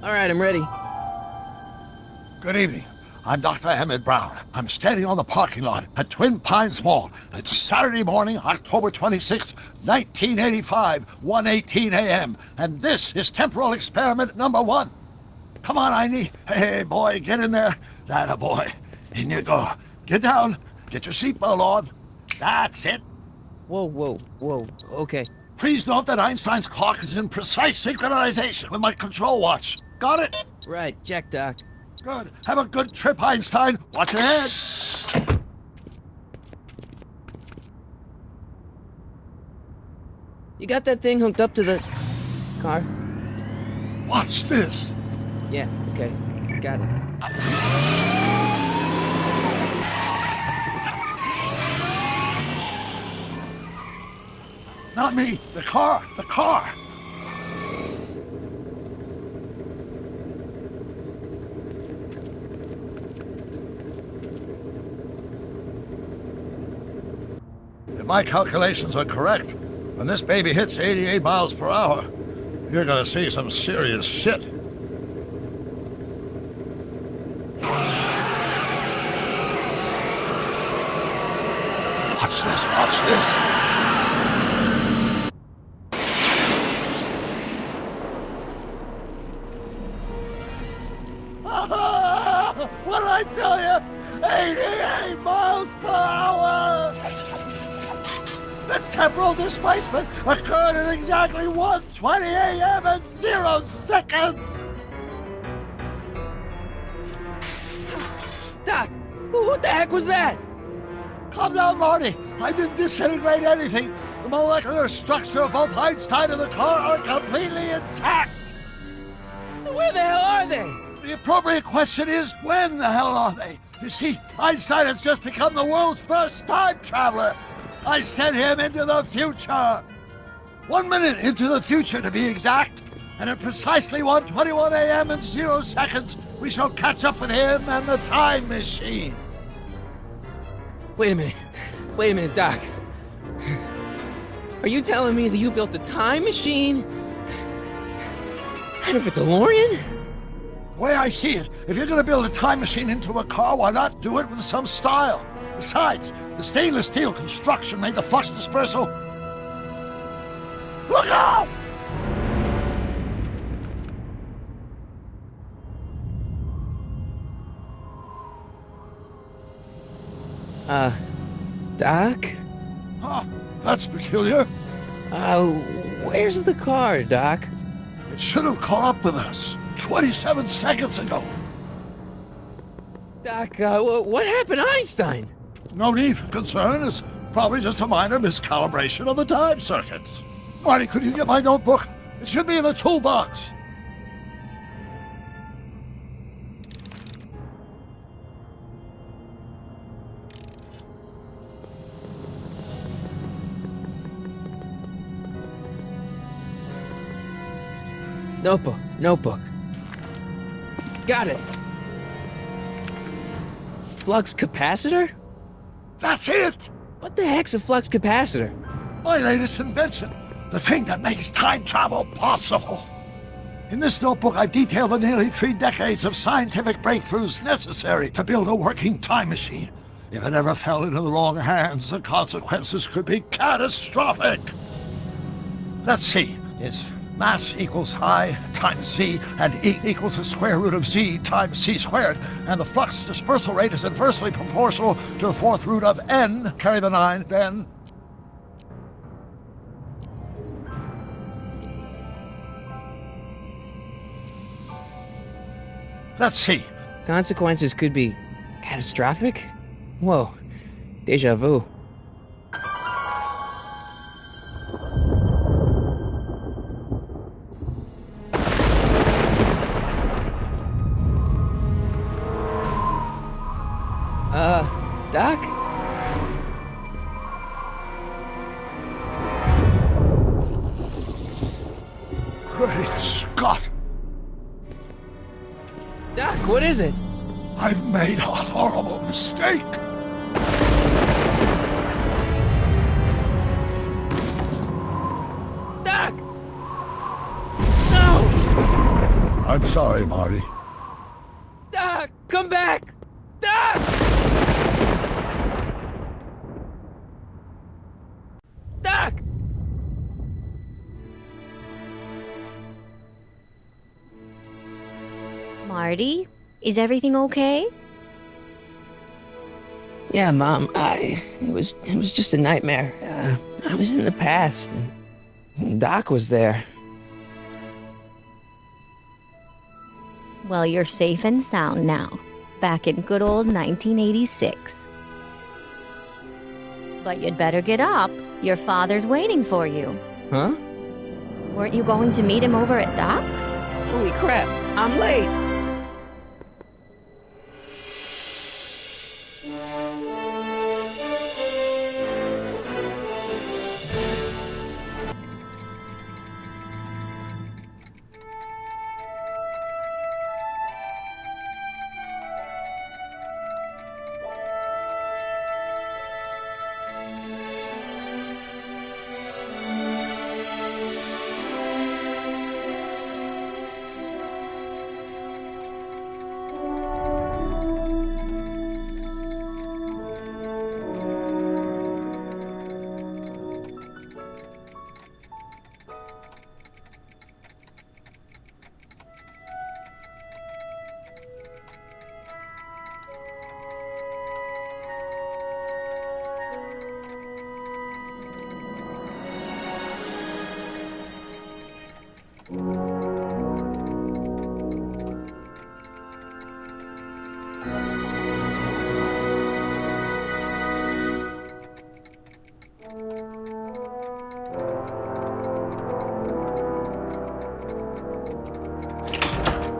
All right, I'm ready. Good evening. I'm Dr. Emmett Brown. I'm standing on the parking lot at Twin Pines Mall. It's Saturday morning, October 26th, 1985, 1:18 a.m. And this is temporal experiment number 1. Come on, Einie. Hey, boy, get in there. That boy. In you go. Get down. Get your seatbelt on. That's it. Whoa, okay. Please note that Einstein's clock is in precise synchronization with my control watch. Got it? Right, check, Doc. Good. Have a good trip, Einstein. Watch your head. You got that thing hooked up to the car? Watch this. Yeah, okay. Got it. Not me. The car. The car. If my calculations are correct, when this baby hits 88 miles per hour, you're gonna see some serious shit. Watch this, watch this. What did I tell you? 88 miles per hour! The temporal displacement occurred at exactly 1:20 a.m. and 0 seconds! Doc, who the heck was that? Calm down, Marty. I didn't disintegrate anything. The molecular structure of both Einstein and the car are completely intact. Where the hell are they? The appropriate question is, when the hell are they? You see, Einstein has just become the world's first time traveler. I sent him into the future. 1 minute into the future, to be exact. And at precisely 1:21 a.m. and 0 seconds, we shall catch up with him and the time machine. Wait a minute, Doc. Are you telling me that you built a time machine out of a DeLorean? The way I see it, if you're going to build a time machine into a car, why not do it with some style? Besides, the stainless steel construction made the flux dispersal. Look out! Doc? Huh, that's peculiar. Where's the car, Doc? It should have caught up with us 27 seconds ago. Doc, what happened to Einstein? No need for concern. It's probably just a minor miscalibration of the time circuits. Marty, could you get my notebook? It should be in the toolbox. Notebook. Got it. Flux capacitor? That's it! What the heck's a flux capacitor? My latest invention. The thing that makes time travel possible. In this notebook, I've detailed the nearly 3 decades of scientific breakthroughs necessary to build a working time machine. If it ever fell into the wrong hands, the consequences could be catastrophic. Let's see. It's mass equals I times Z, and E equals the square root of Z times C squared, and the flux dispersal rate is inversely proportional to the 4th root of N, carry the 9, then. Let's see. Consequences could be catastrophic? Whoa, deja vu. Doc? Great Scott! Doc, what is it? I've made a horrible mistake. Doc! No! I'm sorry, Marty. Doc, come back! Doc! Doc! Marty, is everything okay? Yeah, Mom, it was just a nightmare. I was in the past, and Doc was there. Well, you're safe and sound now, back in good old 1986. But you'd better get up. Your father's waiting for you. Huh? Weren't you going to meet him over at Doc's? Holy crap, I'm late!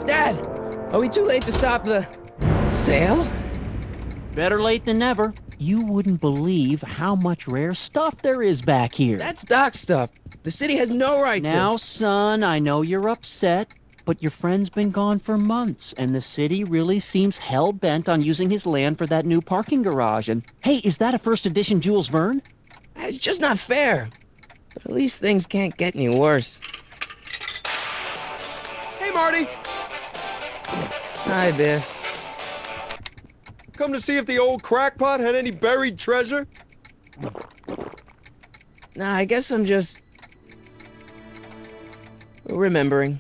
Dad, are we too late to stop the sale? Better late than never. You wouldn't believe how much rare stuff there is back here. That's Doc's stuff. The city has no right to. Now, son, I know you're upset, but your friend's been gone for months, and the city really seems hell-bent on using his land for that new parking garage. And, hey, is that a first edition Jules Verne? It's just not fair. But at least things can't get any worse. Hey, Marty! Hi, Biff. Come to see if the old crackpot had any buried treasure? Nah, I guess I'm just remembering.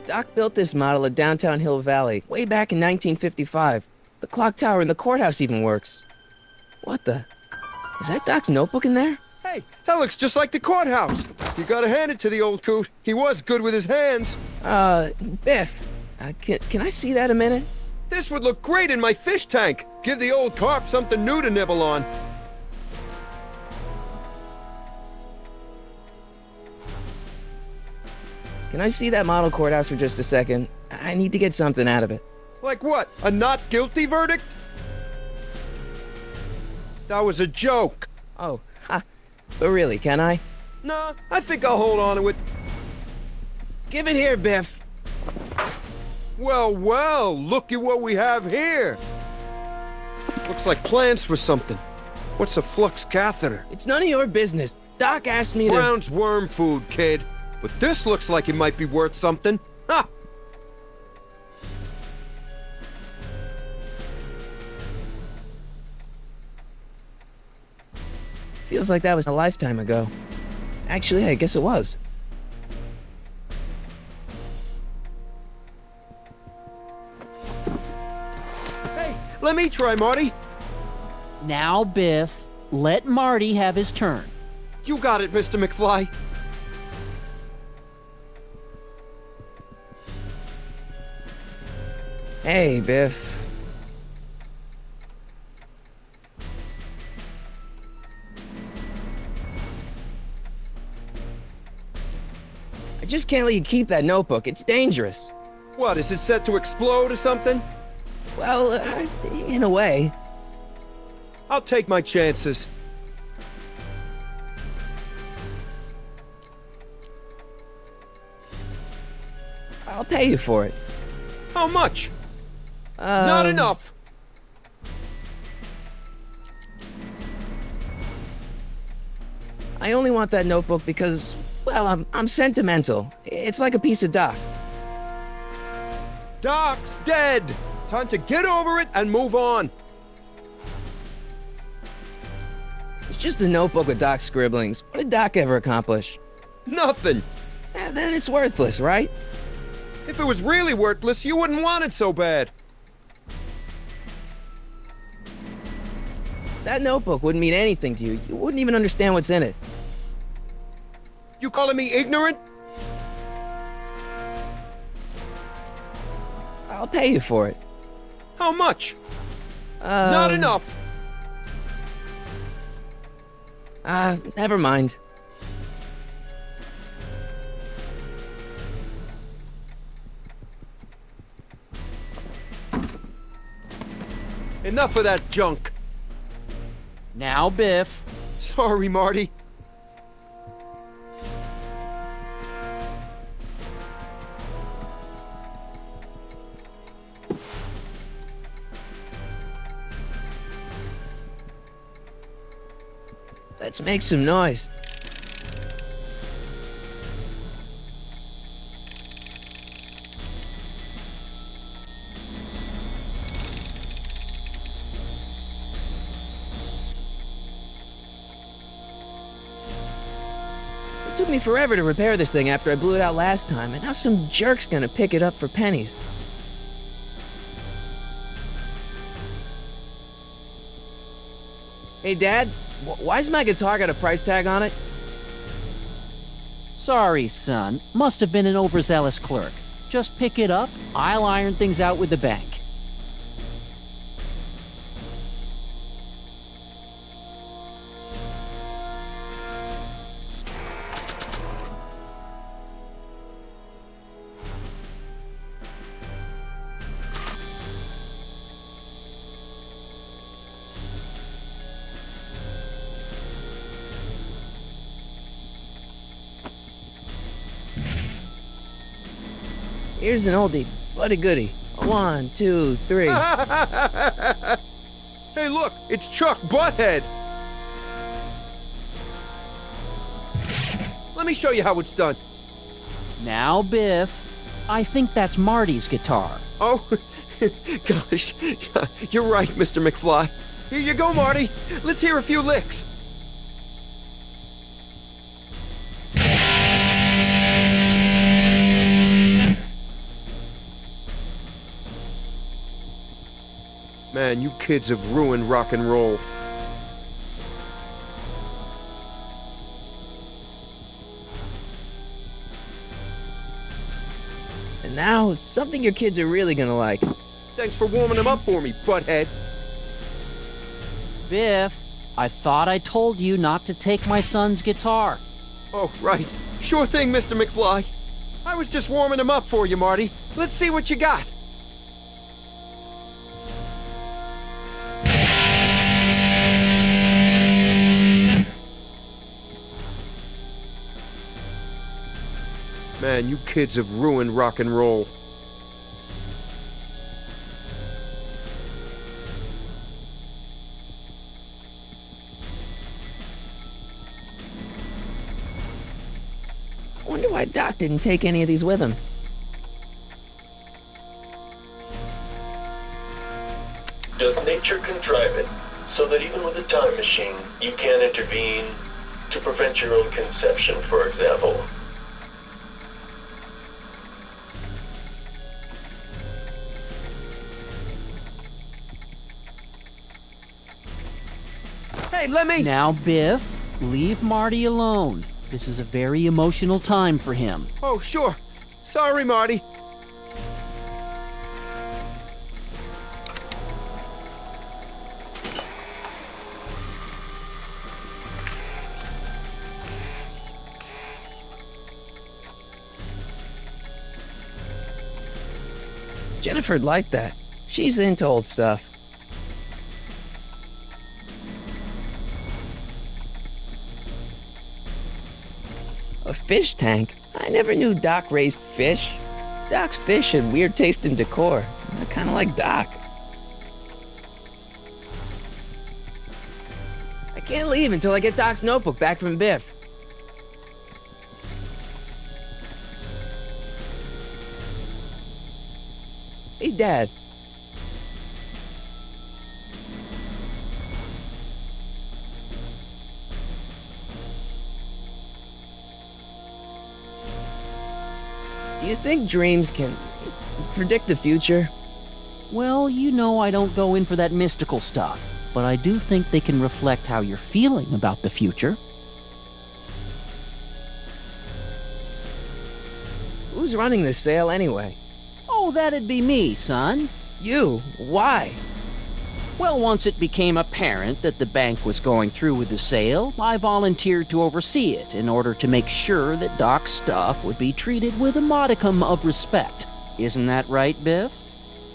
Doc built this model at downtown Hill Valley way back in 1955. The clock tower in the courthouse even works. What the? Is that Doc's notebook in there? Hey, that looks just like the courthouse. You gotta hand it to the old coot. He was good with his hands. Biff, can I see that a minute? This would look great in my fish tank. Give the old carp something new to nibble on. Can I see that model courthouse for just a second? I need to get something out of it. Like what? A not guilty verdict? That was a joke. Oh, ha. But really, can I? Nah, I think I'll hold on to it. Give it here, Biff. Well, well, look at what we have here. Looks like plans for something. What's a flux catheter? It's none of your business. Doc asked me to... Brown's worm food, kid. But this looks like it might be worth something. Ha! Feels like that was a lifetime ago. Actually, I guess it was. Hey, let me try, Marty. Now, Biff, let Marty have his turn. You got it, Mr. McFly. Hey, Biff. I just can't let you keep that notebook. It's dangerous. What, is it set to explode or something? Well, in a way. I'll take my chances. I'll pay you for it. How much? Not enough. I only want that notebook because, well, I'm sentimental. It's like a piece of Doc. Doc's dead. Time to get over it and move on. It's just a notebook with Doc's scribblings. What did Doc ever accomplish? Nothing. Then it's worthless, right? If it was really worthless, you wouldn't want it so bad. That notebook wouldn't mean anything to you. You wouldn't even understand what's in it. You calling me ignorant? I'll pay you for it. How much? Not enough. Never mind. Enough of that junk. Now, Biff. Sorry, Marty. Let's make some noise. It took me forever to repair this thing after I blew it out last time, and now some jerk's gonna pick it up for pennies. Hey, Dad, why's my guitar got a price tag on it? Sorry, son. Must have been an overzealous clerk. Just pick it up. I'll iron things out with the bank. Here's an oldie, but a goodie. 1, 2, 3. Hey, look, it's Chuck Butthead. Let me show you how it's done. Now, Biff. I think that's Marty's guitar. Oh, gosh, you're right, Mr. McFly. Here you go, Marty. Let's hear a few licks. Man, you kids have ruined rock and roll. And now, something your kids are really gonna like. Thanks for warming them up for me, butthead. Biff, I thought I told you not to take my son's guitar. Oh, right. Sure thing, Mr. McFly. I was just warming them up for you, Marty. Let's see what you got. Man, you kids have ruined rock and roll. I wonder why Doc didn't take any of these with him. Does nature contrive it so that even with a time machine, you can intervene to prevent your own conception, for example? Hey, let me... Now, Biff, leave Marty alone. This is a very emotional time for him. Oh, sure. Sorry, Marty. Jennifer'd like that. She's into old stuff. fish tank? I never knew Doc raised fish. Doc's fish had weird taste and decor. I kind of like Doc. I can't leave until I get Doc's notebook back from Biff. Hey, Dad. Do you think dreams can predict the future? Well, you know I don't go in for that mystical stuff, but I do think they can reflect how you're feeling about the future. Who's running this sale anyway? Oh, that'd be me, son. You? Why? Well, once it became apparent that the bank was going through with the sale, I volunteered to oversee it in order to make sure that Doc's stuff would be treated with a modicum of respect. Isn't that right, Biff?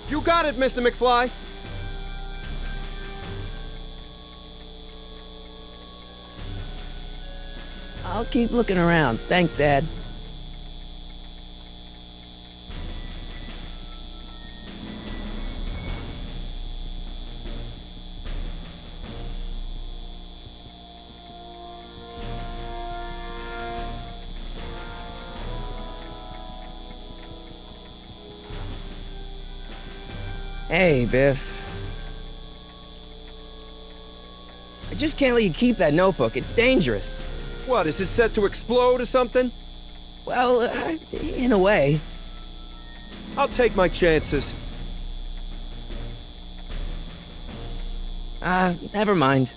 You got it, Mr. McFly. I'll keep looking around. Thanks, Dad. Hey, Biff. I just can't let you keep that notebook. It's dangerous. What, is it set to explode or something? Well, in a way. I'll take my chances. Never mind.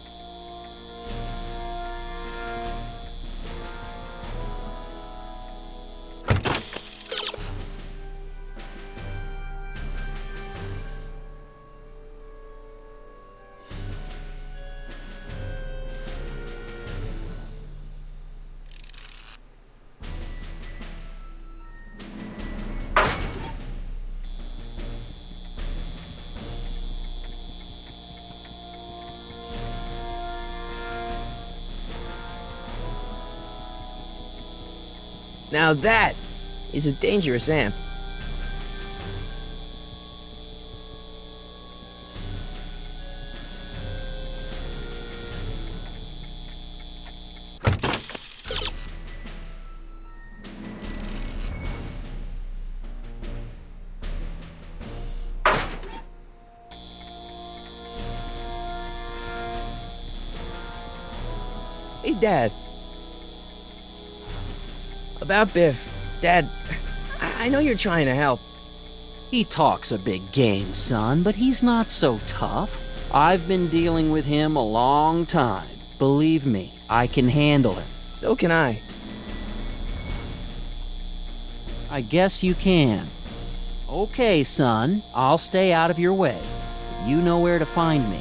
Now that is a dangerous amp. Hey, Dad. About Biff. Dad, I know you're trying to help. He talks a big game, son, but he's not so tough. I've been dealing with him a long time. Believe me, I can handle him. So can I. I guess you can. Okay, son, I'll stay out of your way. You know where to find me.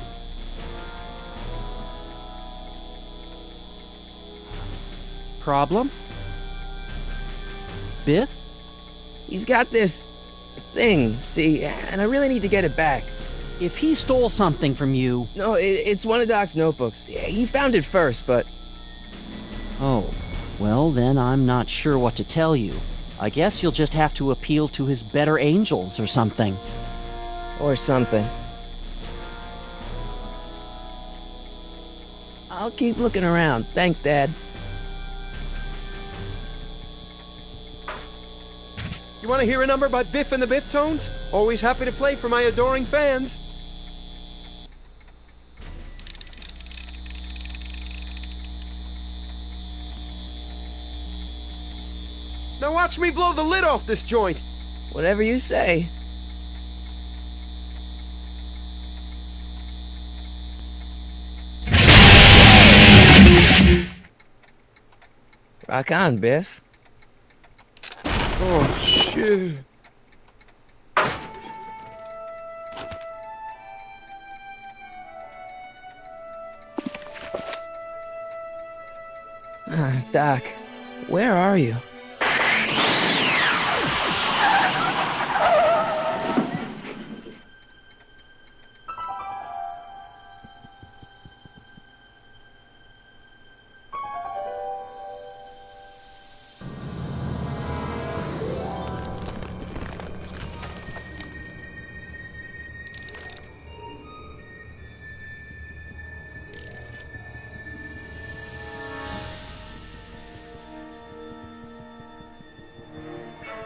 Problem? Biff? He's got this thing, see, and I really need to get it back. If he stole something from you... No, it's one of Doc's notebooks. Yeah, he found it first, but... Oh, well then I'm not sure what to tell you. I guess you'll just have to appeal to his better angels or something. Or something. I'll keep looking around. Thanks, Dad. You want to hear a number by Biff and the Biff Tones? Always happy to play for my adoring fans. Now watch me blow the lid off this joint. Whatever you say. Rock on, Biff. Oh, shit. Doc, where are you?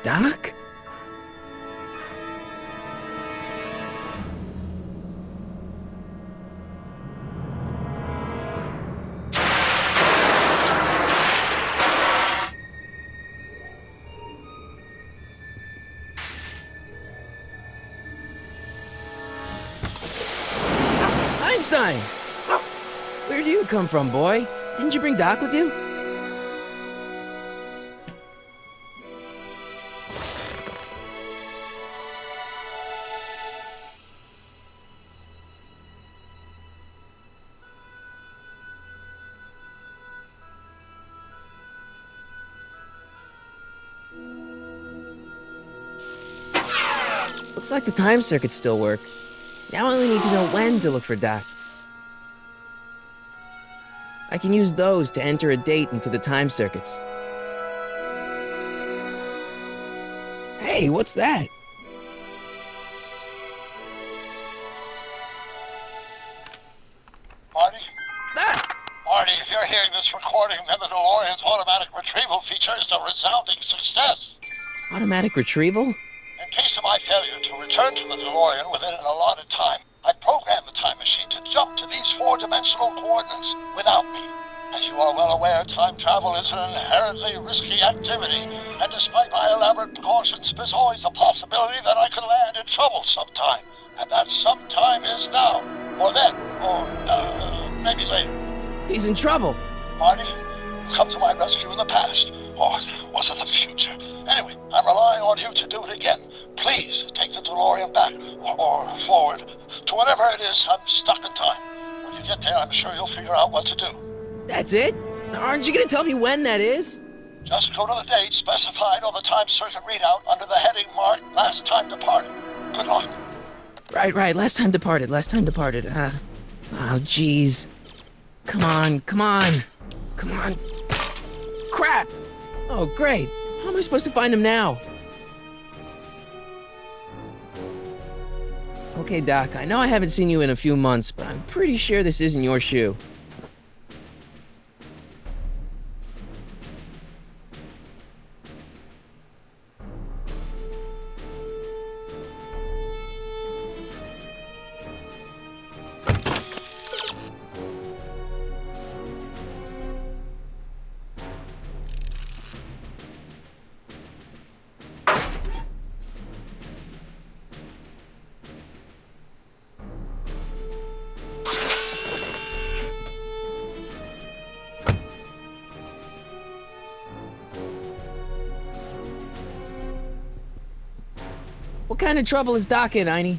Doc? Einstein! Where do you come from, boy? Didn't you bring Doc with you? Looks like the time circuits still work. Now I only need to know when to look for Doc. I can use those to enter a date into the time circuits. Hey, what's that? Marty? Ah! Marty, if you're hearing this recording, then the DeLorean's automatic retrieval feature is a resounding success. Automatic retrieval? In case of my failure to return to the DeLorean within an allotted time, I programmed the time machine to jump to these four-dimensional coordinates without me. As you are well aware, time travel is an inherently risky activity, and despite my elaborate precautions, there's always a possibility that I could land in trouble sometime. And that sometime is now, or then, or maybe later. He's in trouble. Marty, you come to my rescue in the past, or was it the future? Anyway, I'm relying on you to do it again. Please take the DeLorean back, or forward, to whatever it is. I'm stuck in time. When you get there, I'm sure you'll figure out what to do. That's it? Aren't you gonna tell me when that is? Just go to the date specified on the time circuit readout under the heading marked Last Time Departed. Good luck. Right. Last time departed. Oh, jeez. Come on. Crap! Oh, great. How am I supposed to find him now? Okay, Doc, I know I haven't seen you in a few months, but I'm pretty sure this isn't your shoe. What kind of trouble is Doc in, Einie?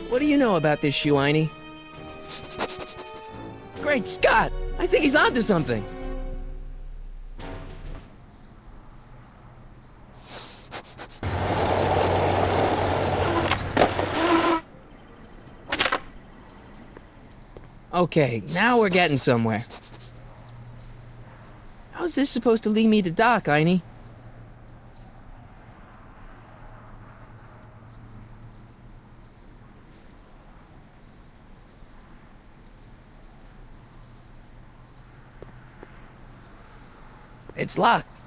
What do you know about this shoe, Einie? Great Scott! I think he's onto something! Okay, now we're getting somewhere. How's this supposed to lead me to Doc, Einie? It's locked.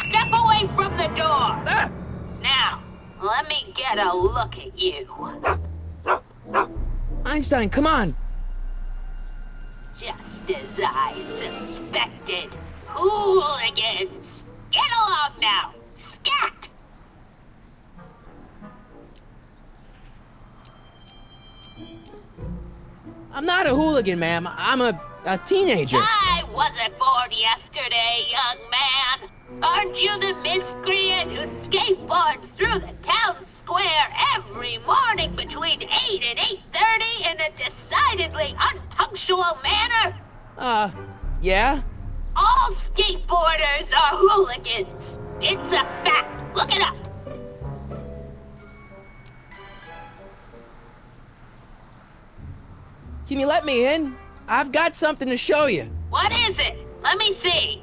Step away from the door! Ah! Now, let me get a look at you. Einstein, come on! Just as I suspected. Hooligans! Get along now! Scat! I'm not a hooligan, ma'am. I'm a teenager. I wasn't born yesterday, young man. Aren't you the miscreant who skateboards through the town square every morning between 8 and 8:30 in a decidedly unpunctual manner? Yeah? All skateboarders are hooligans. It's a fact. Look it up. Can you let me in? I've got something to show you. What is it? Let me see.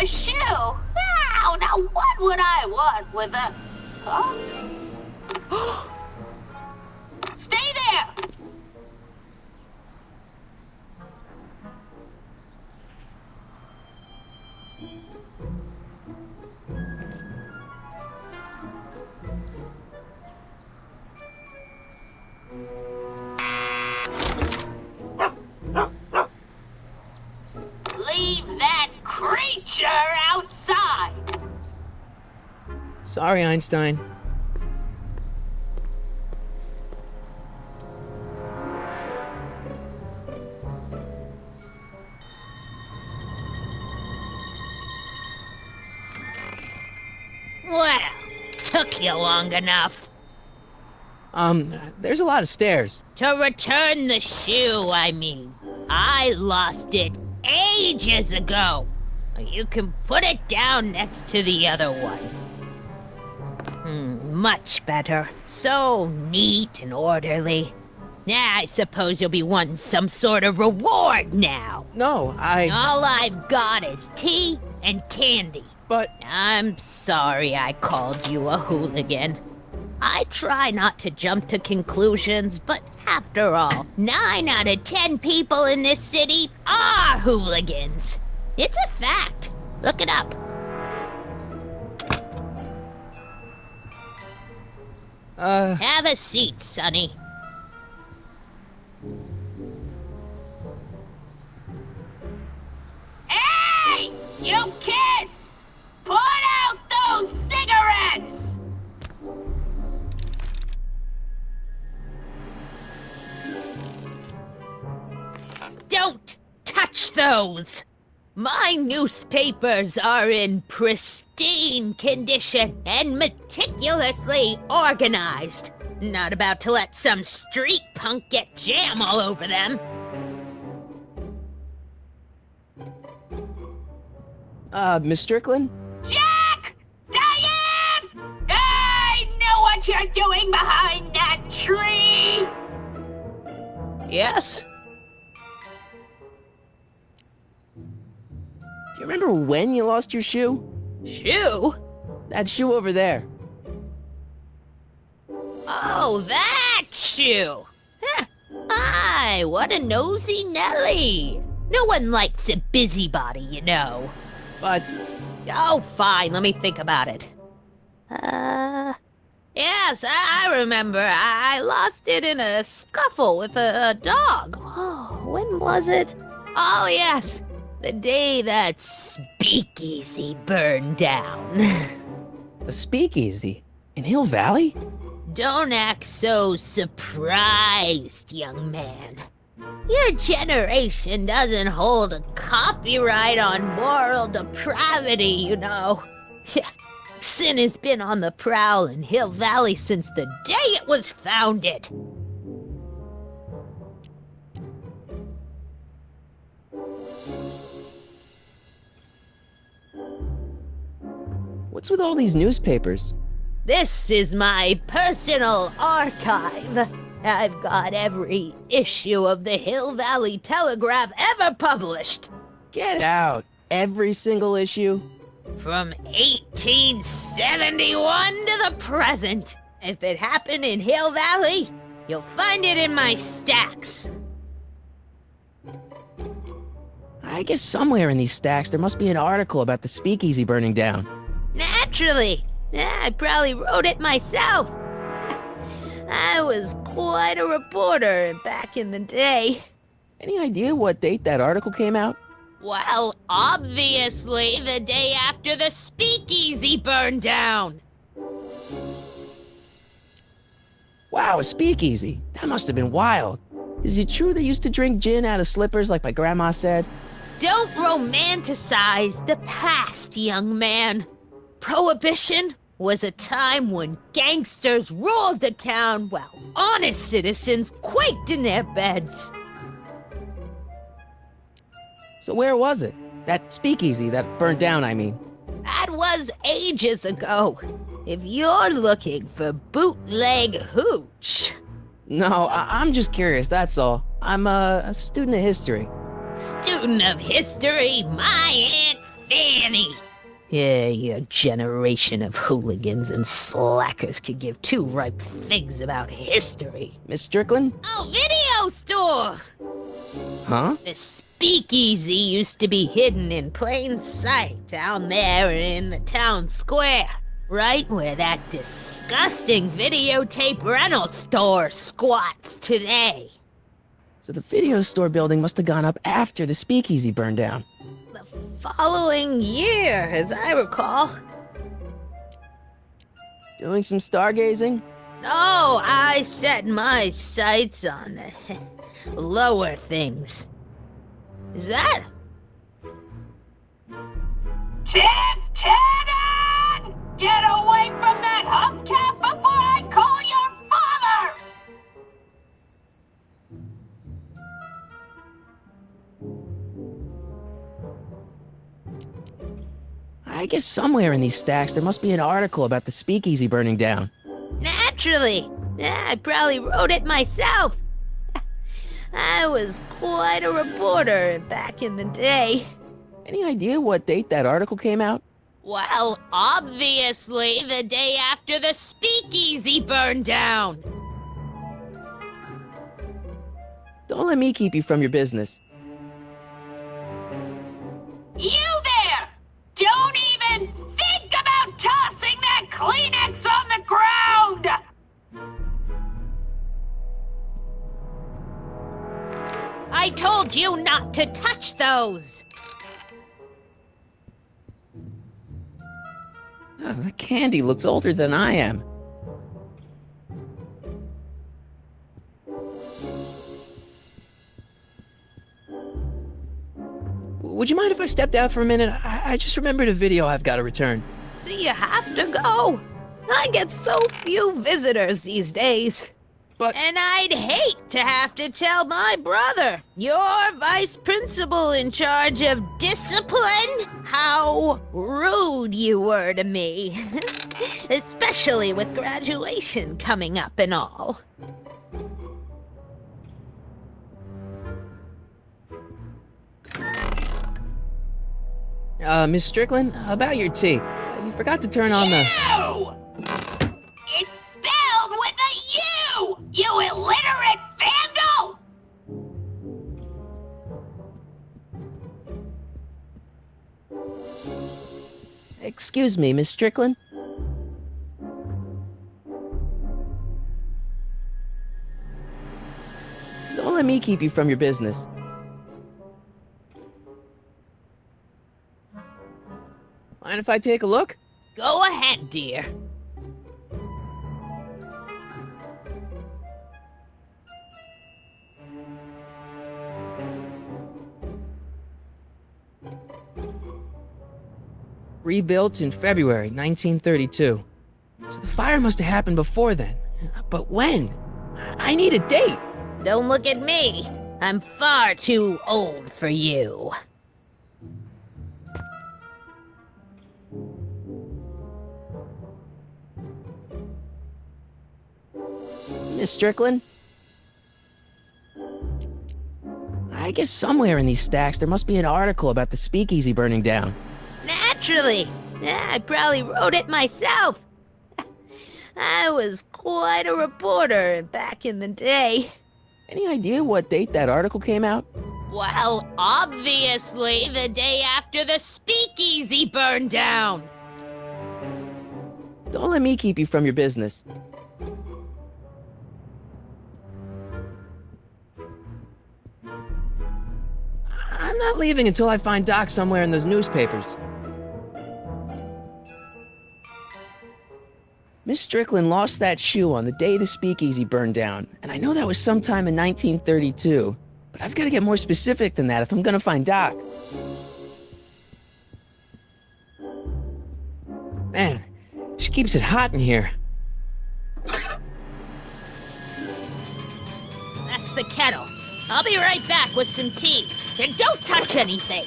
A shoe? Wow, now what would I want with a... Huh? Stay there! Leave that creature outside! Sorry, Einstein. Well, took you long enough. There's a lot of stairs. To return the shoe, I mean. I lost it ages ago. You can put it down next to the other one. Much better. So neat and orderly. Yeah, I suppose you'll be wanting some sort of reward now. No, All I've got is tea and candy. But... I'm sorry I called you a hooligan. I try not to jump to conclusions, but after all, 9 out of 10 people in this city are hooligans. It's a fact. Look it up. Have a seat, Sonny. Hey! You kids! Put out those cigarettes! Don't touch those! My newspapers are in pristine condition and meticulously organized. Not about to let some street punk get jam all over them. Miss Strickland? Jack! Diane! I know what you're doing behind that tree! Yes? Do you remember when you lost your shoe? Shoe? That shoe over there. Oh, that shoe! Huh. Aye, what a nosy Nelly! No one likes a busybody, you know. But... Oh, fine, let me think about it. Yes, I remember. I lost it in a scuffle with a dog. Oh, when was it? Oh, yes, the day that speakeasy burned down. a speakeasy? In Hill Valley? Don't act so surprised, young man. Your generation doesn't hold a copyright on moral depravity, you know. Sin has been on the prowl in Hill Valley since the day it was founded. What's with all these newspapers? This is my personal archive. I've got every issue of the Hill Valley Telegraph ever published. Get out! Every single issue? From 1871 to the present. If it happened in Hill Valley, you'll find it in my stacks. I guess somewhere in these stacks there must be an article about the speakeasy burning down. Naturally. I probably wrote it myself. I was quite a reporter back in the day. Any idea what date that article came out? Well, obviously the day after the speakeasy burned down. Wow, a speakeasy. That must have been wild. Is it true they used to drink gin out of slippers like my grandma said? Don't romanticize the past, young man. Prohibition was a time when gangsters ruled the town while honest citizens quaked in their beds. So where was it? That speakeasy that burned down, I mean. That was ages ago. If you're looking for bootleg hooch. No, I'm just curious, that's all. I'm a student of history. Student of history, my Aunt fanny. Yeah, your generation of hooligans and slackers could give two ripe figs about history. Miss Strickland? Oh, video store! Huh? The speakeasy used to be hidden in plain sight down there in the town square, right where that disgusting videotape rental store squats today. So the video store building must have gone up after the speakeasy burned down. The following year, as I recall. Doing some stargazing? No, I set my sights on the lower things. Is that? Lieutenant! Get away from that hubcap before I call your father! I guess somewhere in these stacks there must be an article about the speakeasy burning down. Naturally. Yeah, I probably wrote it myself. I was quite a reporter back in the day. Any idea what date that article came out? Well, obviously the day after the speakeasy burned down. Don't let me keep you from your business. You there! Don't even think about tossing that Kleenex on the ground! I told you not to touch those. The candy looks older than I am. Would you mind if I stepped out for a minute? I just remembered a video I've got to return. Do you have to go? I get so few visitors these days. But And I'd hate to have to tell my brother, your vice principal in charge of discipline, how rude you were to me. Especially with graduation coming up and all. Miss Strickland, about your tea. You forgot to turn on the... You! It's spelled with a U! You illiterate vandal! Excuse me, Miss Strickland? Don't let me keep you from your business. Mind if I take a look? Go ahead, dear. Rebuilt in February 1932. So the fire must have happened before then. But when? I need a date. Don't look at me. I'm far too old for you. Miss Strickland? I guess somewhere in these stacks there must be an article about the speakeasy burning down. Naturally. Yeah, I probably wrote it myself. I was quite a reporter back in the day. Any idea what date that article came out? Well, obviously the day after the speakeasy burned down. Don't let me keep you from your business. I'm not leaving until I find Doc somewhere in those newspapers. Miss Strickland lost that shoe on the day the speakeasy burned down, and I know that was sometime in 1932, but I've got to get more specific than that if I'm gonna find Doc. Man, she keeps it hot in here. That's the kettle. I'll be right back with some tea. And don't touch anything.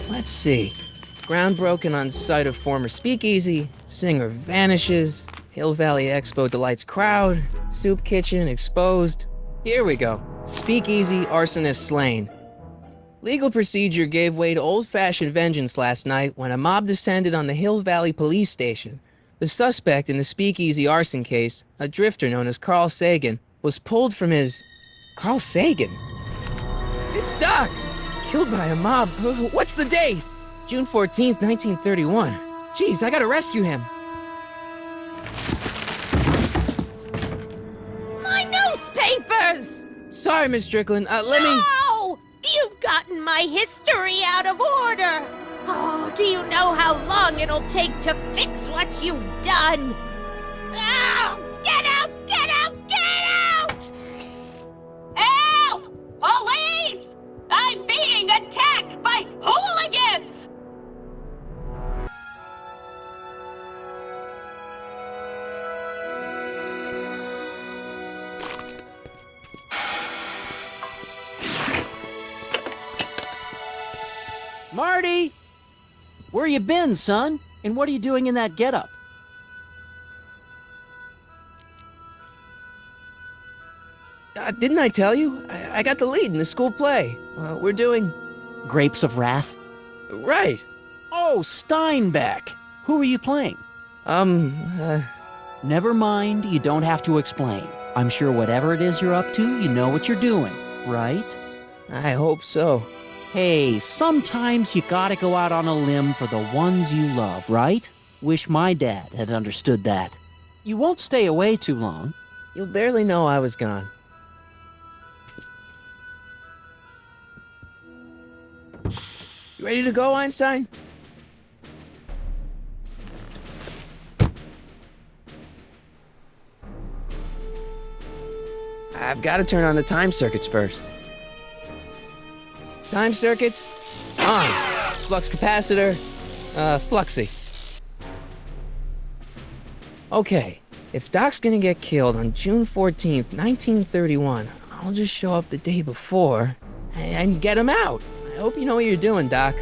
Let's see. Ground broken on site of former speakeasy. Singer vanishes. Hill Valley Expo delights crowd. Soup kitchen exposed. Here we go. Speakeasy arsonist slain. Legal procedure gave way to old-fashioned vengeance last night when a mob descended on the Hill Valley police station. The suspect in the speakeasy arson case, a drifter known as Carl Sagan, was pulled from his... Carl Sagan? It's Doc! Killed by a mob. What's the date? June 14th, 1931. Jeez, I gotta rescue him. My newspapers! Sorry, Miss Strickland. Let me... No! You've gotten my history out of order! Oh, do you know how long it'll take to fix what you've done? Oh, get out! Get out! Get out! Help! Police! I'm being attacked by hooligans! Marty! Where you been, son? And what are you doing in that getup? Didn't I tell you? I got the lead in the school play. We're doing... Grapes of Wrath? Right. Oh, Steinbeck! Who are you playing? Never mind, you don't have to explain. I'm sure whatever it is you're up to, you know what you're doing, right? I hope so. Hey, sometimes you gotta go out on a limb for the ones you love, right? Wish my dad had understood that. You won't stay away too long. You'll barely know I was gone. You ready to go, Einstein? I've got to turn on the time circuits first. Time circuits, on. Flux capacitor, fluxy. Okay, if Doc's gonna get killed on June 14th, 1931, I'll just show up the day before and get him out. I hope you know what you're doing, Doc.